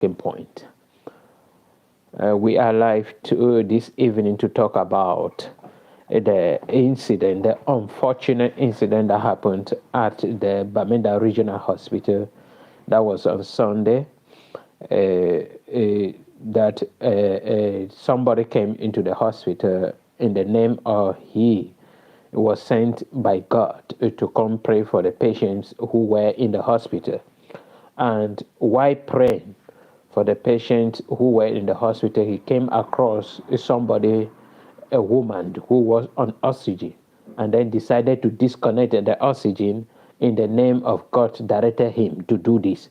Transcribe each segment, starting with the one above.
point. We are live this evening to talk about the unfortunate incident that happened at the Bamenda Regional Hospital. That was on Sunday. That somebody came into the hospital in the name of he was sent by God to come pray for the patients who were in the hospital. And while praying for the patients who were in the hospital, he came across somebody, a woman who was on oxygen, and then decided to disconnect the oxygen in the name of God, directed him to do this.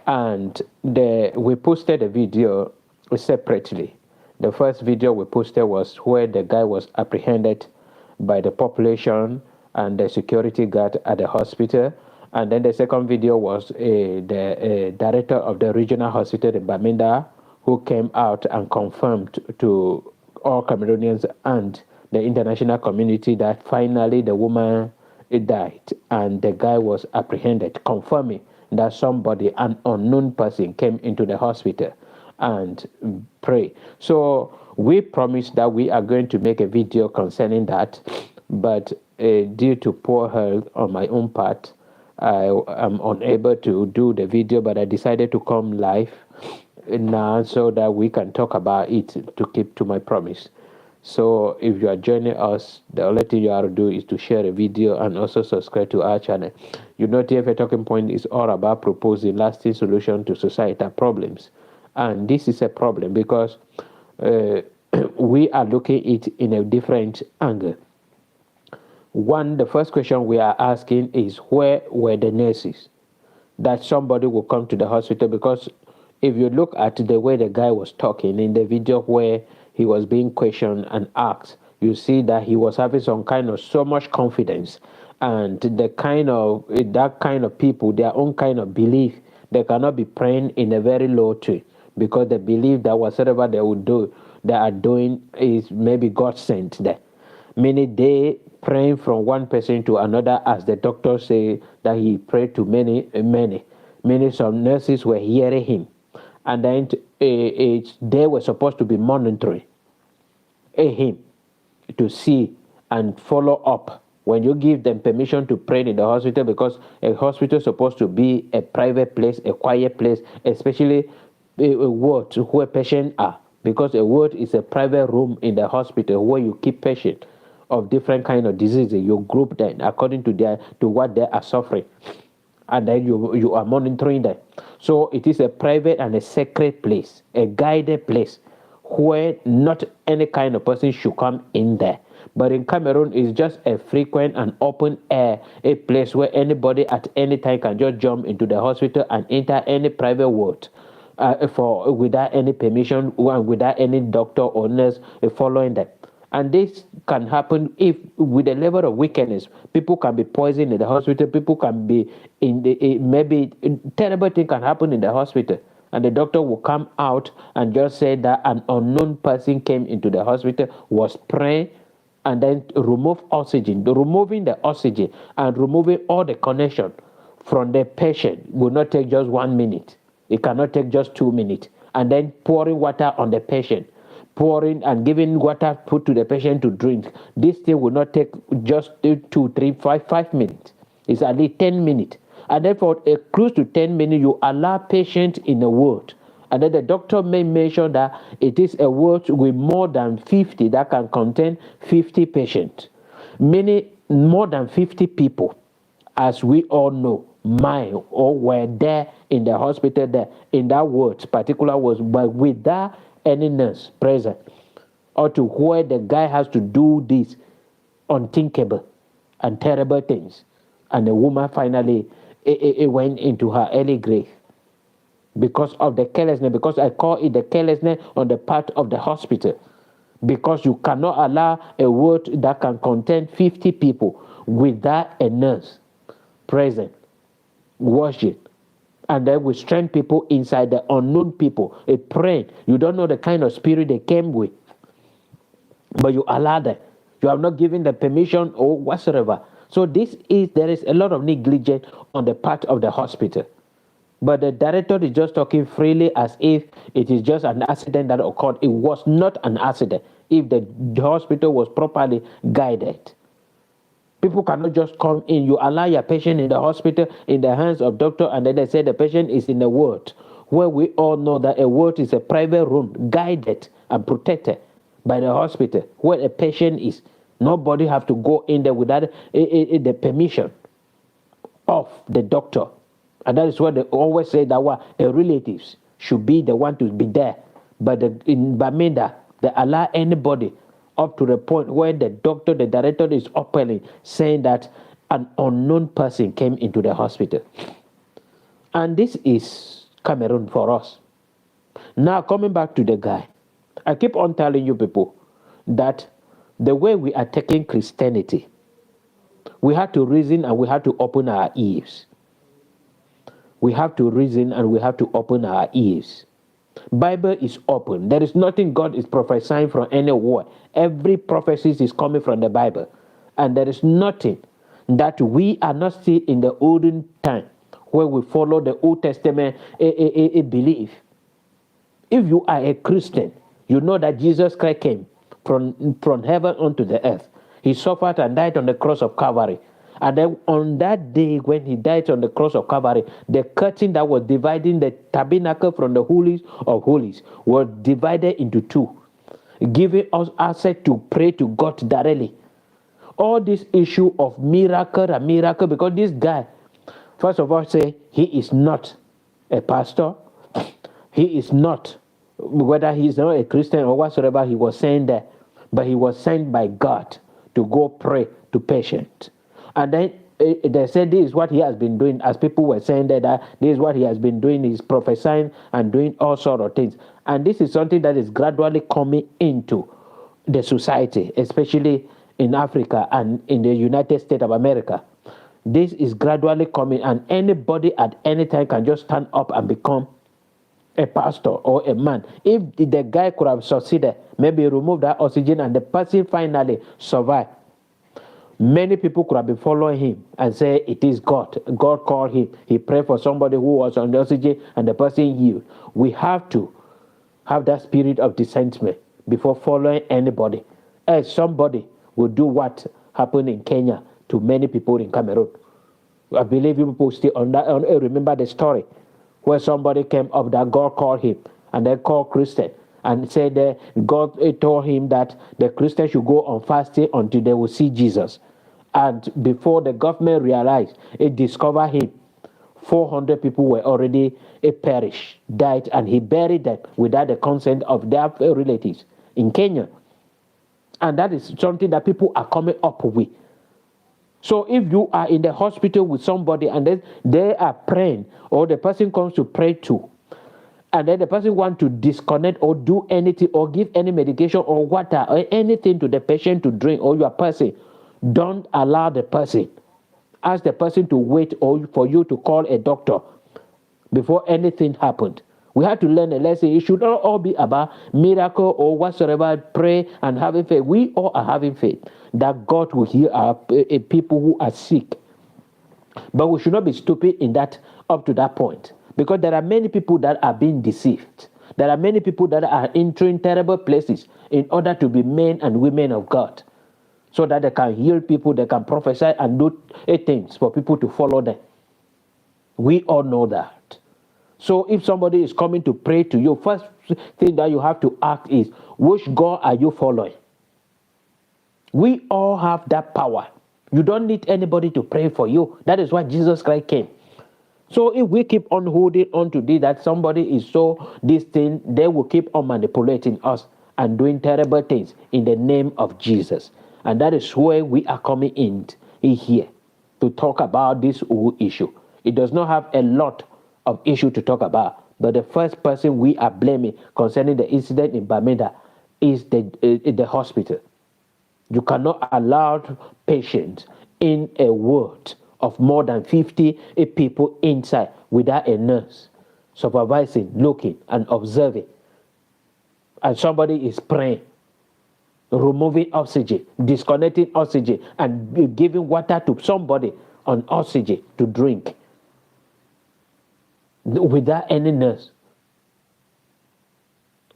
And we posted a video separately. The first video we posted was where the guy was apprehended by the population and the security guard at the hospital. And then the second video was the director of the regional hospital, the Bamenda, who came out and confirmed to all Cameroonians and the international community that finally the woman died and the guy was apprehended, confirming that somebody, an unknown person, came into the hospital and pray. So we promised that we are going to make a video concerning that, but due to poor health on my own part, I am unable to do the video, but I decided to come live now so that we can talk about it to keep to my promise. So if you are joining us, the only thing you have to do is to share a video and also subscribe to our channel. You know, TFA Talking Point is all about proposing lasting solutions to societal problems. And this is a problem because we are looking at it in a different angle. One, the first question we are asking is, where were the nurses? That somebody will come to the hospital, because if you look at the way the guy was talking in the video where he was being questioned and asked, you see that he was having some kind of so much confidence, and that kind of people, their own kind of belief, they cannot be praying in a very low tone, because they believe that whatever they would do, they are doing is maybe God sent them. Meaning they praying from one person to another, as the doctor say that he prayed to many. Meaning some nurses were hearing him, and then they were supposed to be monitoring him to see and follow up when you give them permission to pray in the hospital, because a hospital is supposed to be a private place, a quiet place, especially a ward where patients are, because a ward is a private room in the hospital where you keep patients of different kind of diseases. You group them according to what they are suffering, and then you are monitoring them. So it is a private and a sacred place, a guided place where not any kind of person should come in there. But in Cameroon, it's just a frequent and open air, a place where anybody at any time can just jump into the hospital and enter any private ward without any permission and without any doctor or nurse following them. And this can happen if, with a level of wickedness, people can be poisoned in the hospital. People can be maybe terrible thing can happen in the hospital, and the doctor will come out and just say that an unknown person came into the hospital, was praying, and then remove oxygen. Removing the oxygen and removing all the connection from the patient will not take just 1 minute. It cannot take just 2 minutes. And then pouring water on the patient, pouring and giving water put to the patient to drink. This thing will not take just 2, 3, 5 minutes. It's at least 10 minutes. And then for a close to 10 minutes, you allow patient in a ward. And then the doctor may mention that it is a ward with more than 50 that can contain 50 patients. Many more than 50 people, as we all know, mine or were there in the hospital there, in that ward, particular ward, but without any nurse present, or to where the guy has to do these unthinkable and terrible things, and the woman finally it went into her early grave because of the carelessness. Because I call it the carelessness on the part of the hospital, because you cannot allow a ward that can contain 50 people without a nurse present watching, and then we strand people inside, the unknown people, a praying. You don't know the kind of spirit they came with, but you allow them. You have not given the permission or whatsoever. So there is a lot of negligence on the part of the hospital. But the director is just talking freely as if it is just an accident that occurred. It was not an accident if the hospital was properly guided. People cannot just come in. You allow your patient in the hospital in the hands of doctor, and then they say the patient is in a ward, where we all know that a ward is a private room, guided and protected by the hospital, where a patient is. Nobody have to go in there without the permission of the doctor. And that is why they always say that the relatives should be the one to be there. But in Bamenda, they allow anybody up to the point where the doctor, the director is openly saying that an unknown person came into the hospital. And this is Cameroon for us. Now, coming back to the guy, I keep on telling you people that the way we are taking Christianity, we have to reason and we have to open our ears. We have to reason and we have to open our ears. Bible is open. There is nothing God is prophesying from anywhere. Every prophecy is coming from the Bible. And there is nothing that we are not still in the olden time where we follow the Old Testament belief. If you are a Christian, you know that Jesus Christ came from heaven unto the earth. He suffered and died on the cross of Calvary. And then on that day when he died on the cross of Calvary, the curtain that was dividing the tabernacle from the holies of holies was divided into two, giving us access to pray to God directly. All this issue of miracle and miracle, because this guy, first of all, say he is not a pastor. He is not, whether he is not a Christian or whatsoever he was saying there, but he was sent by God to go pray to patients. And then they said this is what he has been doing, as people were saying that this is what he has been doing, he's prophesying and doing all sorts of things. And this is something that is gradually coming into the society, especially in Africa and in the United States of America. This is gradually coming, and anybody at any time can just stand up and become a pastor or a man. If the guy could have succeeded, maybe remove that oxygen and the person finally survived, many people could have been following him and say it is God. God called him. He prayed for somebody who was on the oxygen and the person healed. We have to have that spirit of discernment before following anybody. As somebody will do what happened in Kenya to many people in Cameroon. I believe you people still remember the story where somebody came up that God called him and they called Christian and said that God told him that the Christians should go on fasting until they will see Jesus. And before the government realized, it discovered him, 400 people were already perished, died, and he buried them without the consent of their relatives in Kenya. And that is something that people are coming up with. So if you are in the hospital with somebody and then they are praying, or the person comes to pray to, and then the person wants to disconnect or do anything or give any medication or water or anything to the patient to drink or your person, don't allow the person. Ask the person to wait or for you to call a doctor before anything happened. We have to learn a lesson. It should not all be about miracle or whatsoever, pray and having faith. We all are having faith that God will heal our people who are sick. But we should not be stupid in that up to that point. Because there are many people that are being deceived. There are many people that are entering terrible places in order to be men and women of God. So that they can heal people, they can prophesy and do things for people to follow them. We all know that. So if somebody is coming to pray to you, first thing that you have to ask is, which God are you following? We all have that power. You don't need anybody to pray for you. That is why Jesus Christ came. So if we keep on holding on to this, that somebody is so this thing, they will keep on manipulating us and doing terrible things in the name of Jesus. And that is where we are coming in here to talk about this whole issue. It does not have a lot of issue to talk about. But the first person we are blaming concerning the incident in Bamenda is the hospital. You cannot allow patients in a ward of more than 50 people inside without a nurse supervising, looking, and observing. And somebody is praying, removing oxygen, disconnecting oxygen, and giving water to somebody on oxygen to drink. without any nurse.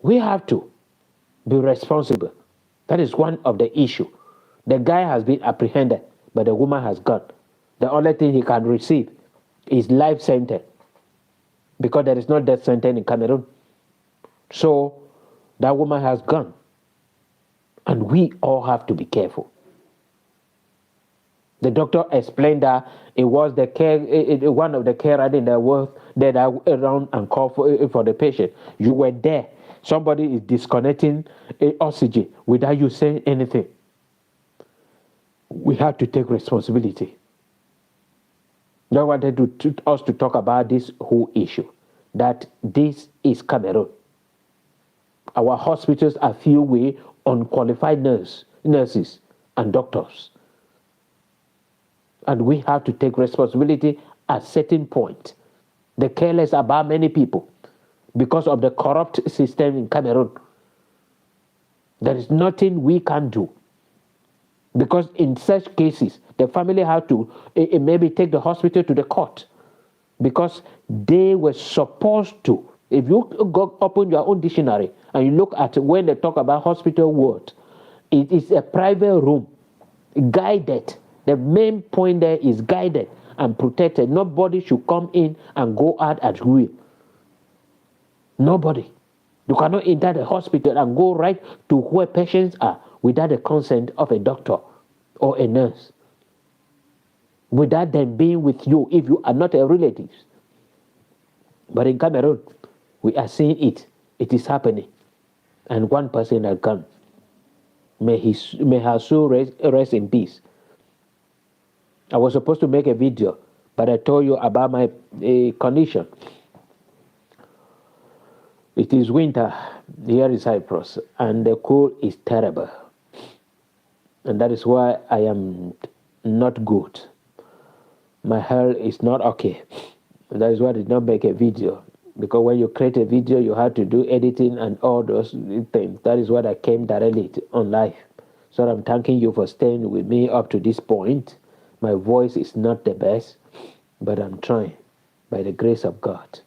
We have to be responsible. That is one of the issue. The guy has been apprehended, but the woman has gone. The only thing he can receive is life sentence because there is no death sentence in Cameroon. So that woman has gone. And we all have to be careful. The doctor explained that it was the care, one of the carers in the world that are around and called for the patient. You were there. Somebody is disconnecting oxygen without you saying anything. We have to take responsibility. I wanted us to talk about this whole issue, that this is Cameroon. Our hospitals are filled with unqualified nurses and doctors. And we have to take responsibility at certain point. The careless about many people because of the corrupt system in Cameroon. There is nothing we can do. Because in such cases, the family have to maybe take the hospital to the court. Because they were supposed to. If you go open your own dictionary and you look at when they talk about hospital ward, it is a private room, guided. The main point there is guided and protected. Nobody should come in and go out at will. Nobody. You cannot enter the hospital and go right to where patients are without the consent of a doctor or a nurse. Without them being with you if you are not a relative. But in Cameroon, we are seeing it. It is happening. And one person has gone. May her soul rest in peace. I was supposed to make a video, but I told you about my condition. It is winter here in Cyprus, and the cold is terrible. And that is why I am not good. My health is not okay. And that is why I did not make a video. Because when you create a video, you have to do editing and all those things. That is what I came directly on live. So I'm thanking you for staying with me up to this point. My voice is not the best, but I'm trying by the grace of God.